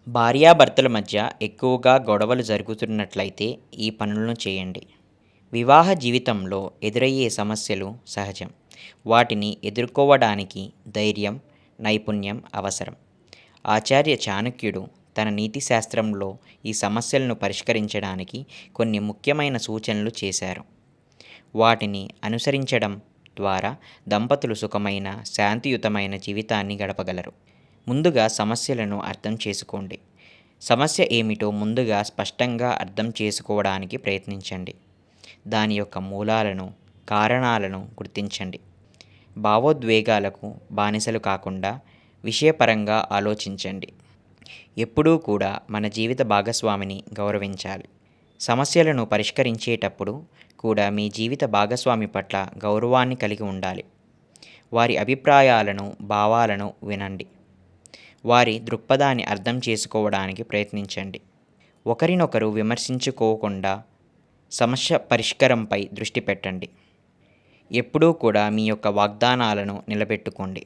భార్యాభర్తల మధ్య ఎక్కువగా గొడవలు జరుగుతున్నట్లయితే ఈ పనులను చేయండి. వివాహ జీవితంలో ఎదురయ్యే సమస్యలు సహజం. వాటిని ఎదుర్కోవడానికి ధైర్యం, నైపుణ్యం అవసరం. ఆచార్య చాణక్యుడు తన నీతి శాస్త్రంలో ఈ సమస్యలను పరిష్కరించడానికి కొన్ని ముఖ్యమైన సూచనలు చేశారు. వాటిని అనుసరించడం ద్వారా దంపతులు సుఖమైన, శాంతియుతమైన జీవితాన్ని గడపగలరు. ముందుగా సమస్యలను అర్థం చేసుకోండి. సమస్య ఏమిటో ముందుగా స్పష్టంగా అర్థం చేసుకోవడానికి ప్రయత్నించండి. దాని యొక్క మూలాలను, కారణాలను గుర్తించండి. భావోద్వేగాలకు బానిసలు కాకుండా విషయపరంగా ఆలోచించండి. ఎప్పుడూ కూడా మన జీవిత భాగస్వామిని గౌరవించాలి. సమస్యలను పరిష్కరించేటప్పుడు కూడా మీ జీవిత భాగస్వామి పట్ల గౌరవాన్ని కలిగి ఉండాలి. వారి అభిప్రాయాలను, భావాలను వినండి. వారి దృక్పథాన్ని అర్థం చేసుకోవడానికి ప్రయత్నించండి. ఒకరినొకరు విమర్శించుకోకుండా సమస్య పరిష్కారంపై దృష్టి పెట్టండి. ఎప్పుడూ కూడా మీ యొక్క వాగ్దానాలను నిలబెట్టుకోండి.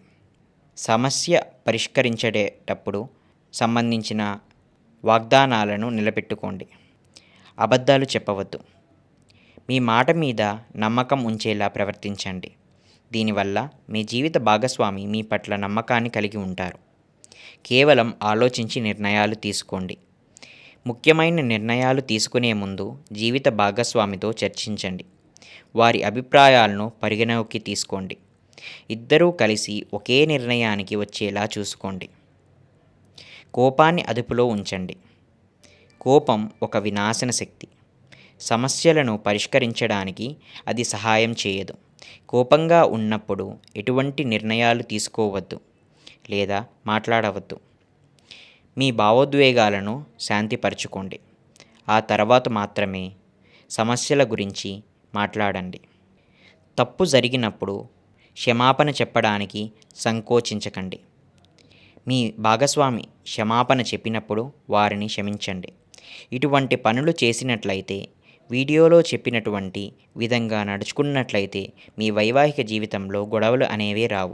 సమస్య పరిష్కరించేటప్పుడు సంబంధించిన వాగ్దానాలను నిలబెట్టుకోండి. అబద్ధాలు చెప్పవద్దు. మీ మాట మీద నమ్మకం ఉంచేలా ప్రవర్తించండి. దీనివల్ల మీ జీవిత భాగస్వామి మీ పట్ల నమ్మకాన్ని కలిగి ఉంటారు. కేవలం ఆలోచించి నిర్ణయాలు తీసుకోండి. ముఖ్యమైన నిర్ణయాలు తీసుకునే ముందు జీవిత భాగస్వామితో చర్చించండి. వారి అభిప్రాయాలను పరిగణలోకి తీసుకోండి. ఇద్దరూ కలిసి ఒకే నిర్ణయానికి వచ్చేలా చూసుకోండి. కోపాన్ని అదుపులో ఉంచండి. కోపం ఒక వినాశన శక్తి. సమస్యలను పరిష్కరించడానికి అది సహాయం చేయదు. కోపంగా ఉన్నప్పుడు ఎటువంటి నిర్ణయాలు తీసుకోవద్దు లేదా మాట్లాడవద్దు. మీ భావోద్వేగాలను శాంతిపరచుకోండి. ఆ తర్వాత మాత్రమే సమస్యల గురించి మాట్లాడండి. తప్పు జరిగినప్పుడు క్షమాపణ చెప్పడానికి సంకోచించకండి. మీ భాగస్వామి క్షమాపణ చెప్పినప్పుడు వారిని క్షమించండి. ఇటువంటి పనులు చేసినట్లయితే, వీడియోలో చెప్పినటువంటి విధంగా నడుచుకున్నట్లయితే మీ వైవాహిక జీవితంలో గొడవలు అనేవి రావు.